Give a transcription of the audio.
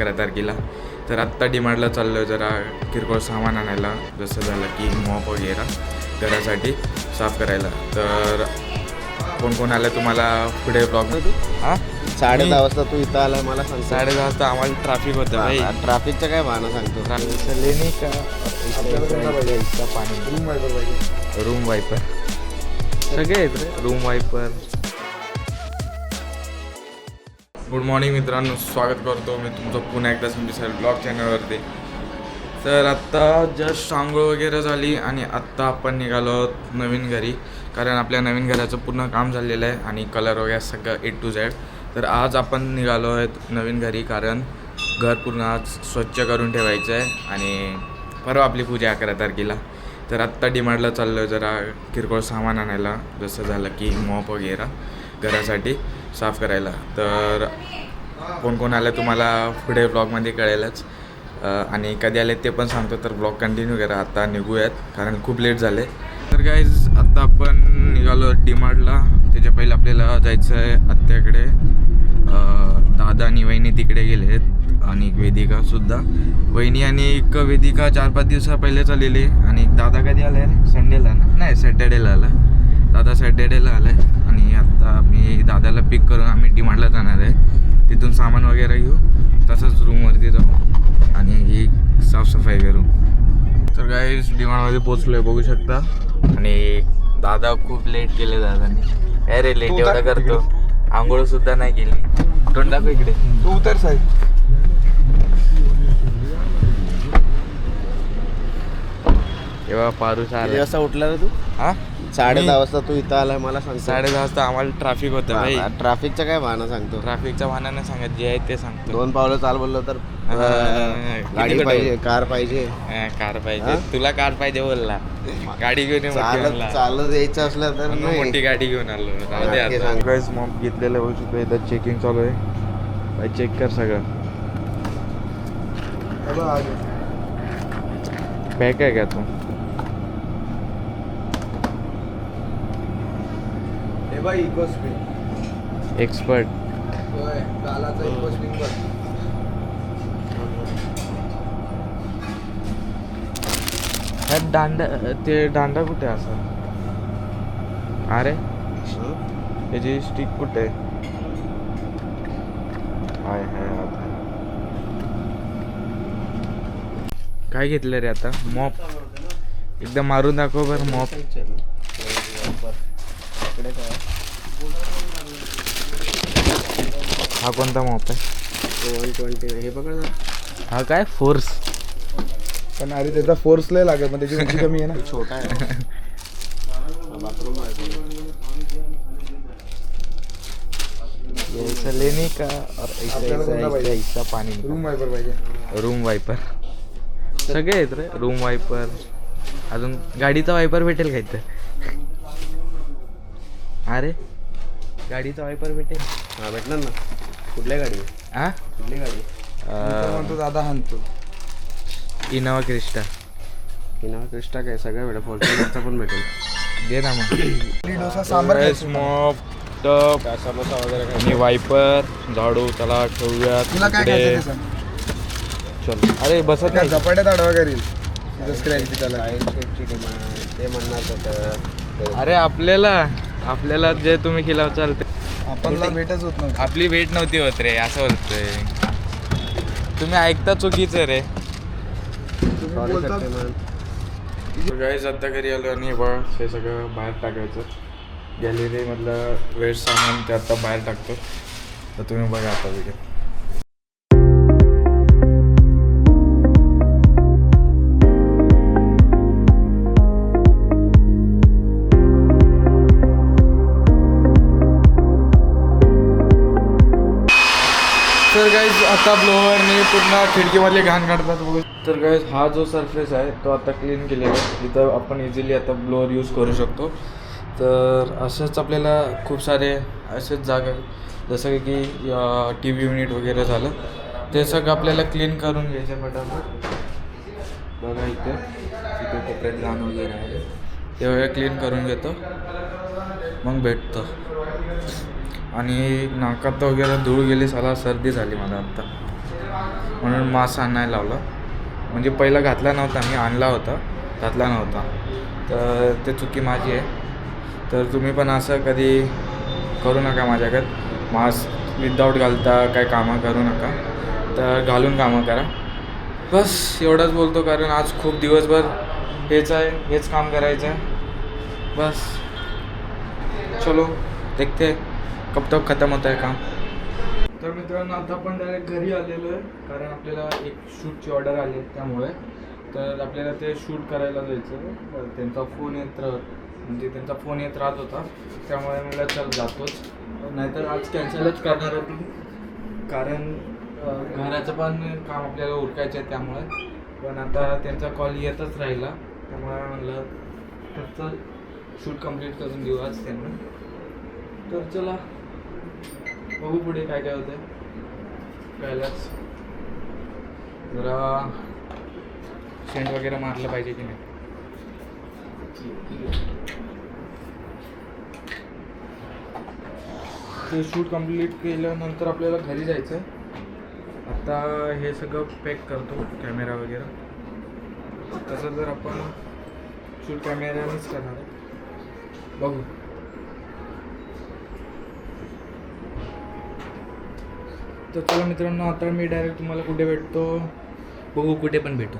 11 तारखेला. तर आत्ता डीमार्टला चाललो आहे जरा किरकोळ सामान आणायला, जसं झालं की मॉप वगैरे घरासाठी साफ करायला. तर कोण कोण आलं तुम्हाला पुढे ब्लॉग. हां 10:30 वाजता तू इथं आलाय मला सांग. 10:30 वाजता आम्हाला ट्रॅफिक होतं भाई. ट्रॅफिकचं काय बहाणा सांगतो. ट्रॅफिकचं लेणी का पाणी रूम वायपर सगळे आहेत रे. Room wiper. गुड मॉर्निंग मित्रांनो, स्वागत करतो मी तुमचं पुन्हा एकदा सिंपल ब्लॉग चॅनलवरती. तर आत्ता जस्ट आंघोळ वगैरे झाली आणि आत्ता आपण निघालो आहोत नवीन घरी, कारण आपल्या नवीन घराचं पूर्ण काम झालेलं आहे आणि कलर वगैरे सगळं A to Z. तर आज आपण निघालो आहेत नवीन घरी, कारण घर पूर्ण आज स्वच्छ करून ठेवायचं आहे आणि परवा आपली पूजा 11 तारखेला. तर आत्ता डीमार्टला चाललो आहे जरा किरकोळ सामान आणायला, जसं झालं की मॉप वगैरे घरासाठी साफ करायला. तर कोण कोण आलं तुम्हाला पुढे ब्लॉगमध्ये कळेलच आणि कधी आले ते पण सांगतो. तर ब्लॉग कंटिन्यू करा. आता निघूयात कारण खूप लेट झाले. तर गाईज आत्ता आपण निघालो डीमार्टला. त्याच्या पहिले आपल्याला जायचं आहे आत्याकडे. दादा आणि वहिनी तिकडे गेले आहेत आणि वेदिकासुद्धा. वहिनी आणि वेदिका 4-5 दिवसा पहिले चाललेली आणि दादा कधी आला आहे? संडेला ना? नाही, सॅटर्डेला आला. दादा सॅटर्डेला आला आहे आणि आत्ता मी दादाला पिक करून आम्ही डीमार्टला जाणार आहे. तिथून सामान वगैरे घेऊ, तसंच रूमवरती जाऊ आणि ही साफसफाई करू. तर गाईज डीमार्टमध्ये पोचलो आहे बघू शकता. आणि दादा खूप लेट केले दादाने. अरे लेट एवढा करतो, आंघोळ सुद्धा नाही केली. तोंड दाखव इकडे. तू उतर साहेब. तेव्हा पारूस आला. असा उठला रे तू? हा 10:30 वाजता तू इथं आलाय मला सांग. 10:30 वाजता आम्हाला ट्रॅफिक होतं भाई. ट्रॅफिकचं काय बहाणा सांगतो. ट्रॅफिकच्या वाहनाने सांगत जे आहे ते सांगतो. 2 पावलं चाल बोललो तर गाडी पाहिजे, कार पाहिजे. कार पाहिजे. तुला कार पाहिजे बोलला, गाडी घेऊन ये. चालत यायचं असलं तर मोठी गाडी घेऊन आलो. मॉप घेतलेलं होऊ शकतो. इथं चेकिंग चालू आहे. चेक कर सगळं. पॅक आहे का तू? एक्सपर्ट. दांडा, ते दांडा कुठे असं? अरे त्याची स्टिक कुठे आहे? काय घेतलं रे आता? मॉप एकदम मारून दाखव बरं. मॉप हा कोणता मॉप आहे? 120. हे बघ ना. हा काय फोर्स? पण अरे त्याचा फोर्स लय लागेल, पण त्याची उंची कमी आहे ना. छोटा आहे. बाथरूम लेनी का और ऐसा पाणी. रूम वायपर पाहिजे. रूम वायपर सगळे आहेत रे. रूम वायपर, अजून गाडीचा वायपर भेटेल काय तर? अरे गाडीचा वायपर भेटेल? हा भेटणार ना. कुठल्या गाडी? हा कुठली गाडी? म्हणतो दादा हाणतो. Innova Crysta. इनोवा क्रिस्टा काय सगळं भेटेल. फॉर्च्युनरचा पण भेटेल. दे ना मग. इडली डोसा सांबार मॉप, टप, समोसा वगैरे आणि वायपर, झाडू. चला ठेवूयात तुला काय इकडे. खायचं ते सांग. चल. अरे बसत नाही. झपाट्यात आडवा करील स्क्रॅच त्याला. ते म्हणणार होतं. अरे आपल्याला जे तुम्ही केलं चालते. आपणला भेटच होत नव्हतं. आपली भेट नव्हती होत रे, असं होतंय. तुम्ही ऐकता चुकीचं रे. गाईज आता घरी आलो आणि बघा हे सगळं बाहेर टाकायचं. गॅलरीमधलं वेस्ट सामान ते आता बाहेर टाकतो. तर तुम्ही बघा आता व्हिडिओ. तर गाईज आता ब्लोअरने पूर्ण खिडकीमधले घाण काढतात बघू. तर गाईज हा जो सरफेस आहे तो आता क्लीन केलेला आहे. इथं आपण इझिली आता ब्लोअर यूज करू शकतो. तर असंच आपल्याला खूप सारे असेच जागा, जसं की TV युनिट वगैरे झालं, ते सगळं आपल्याला क्लीन करून घ्यायचं फटाफट. बघा इथे कोपऱ्यात घाण वगैरे आहे ते वगैरे क्लीन करून घेतो, मग भेटतं. आणि नाकात वगैरे धूळ गेली, साला सर्दी झाली मला आत्ता. म्हणून मास्क आणायला लावला. म्हणजे पहिला घातला नव्हता, मी आणला होता, घातला नव्हता. तर ते चुकी माझी आहे. तर तुम्ही पण असं कधी करू नका माझ्याकडे. मास्क विदाऊट घालता काय कामं करू नका. तर घालून कामं करा. बस एवढंच बोलतो, कारण आज खूप दिवसभर हेच काम करायचं आहे. बस चलो देखते कब तक खतम होता है काम. तर मित्रांनो आता आपण डायरेक्ट घरी आलेलो आहे, कारण आपल्याला एक शूटची ऑर्डर आली आहे. त्यामुळे तर आपल्याला ते शूट करायला जायचं. त्यांचा फोन येत राहत होता. त्यामुळे मला चल जातोच, नाहीतर आज कॅन्सलच करणार होतो, कारण घराचं पण काम आपल्याला उरकायचं आहे. त्यामुळे पण आता त्यांचा कॉल येतच राहिला. त्यामुळे म्हणलं त्याचं शूट कंप्लीट करून देऊ आज त्यांना. तर चला बघू पुढे काय काय होतं. पहिलाच जरा सेंट वगैरे मारलं पाहिजे की नाही. ते शूट कंप्लीट केल्यानंतर आपल्याला घरी जायचं आहे. आता हे सगळं पॅक करतो, कॅमेरा वगैरे. तसं जर आपण शूट कॅमेऱ्यानेच करणार आहे. बघू. तर चला मित्रांनो, आता मी डायरेक्ट तुम्हाला कुठे भेटतो, बघू कुठे पण भेटू.